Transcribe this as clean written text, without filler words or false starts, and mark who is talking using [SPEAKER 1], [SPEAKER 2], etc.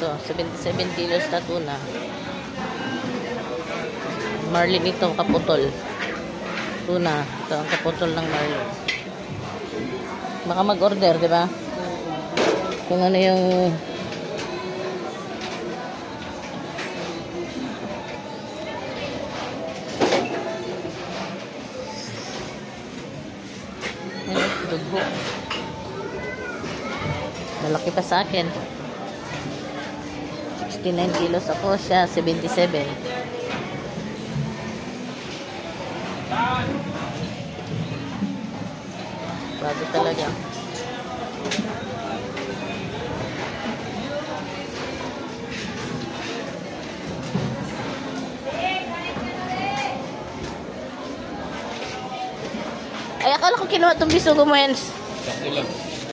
[SPEAKER 1] Ito, 77 kilos na tuna. Marlin ito, kaputol. Tuna. Ito ang kaputol ng marlin. Baka mag-order, di ba? Kung ano yung dugo. Malaki pa sa akin. 69 kilos ako, siya 77. Bago talaga. Ay, akala ko kinuha itong bisugo mo, Ens.
[SPEAKER 2] Sakto lang.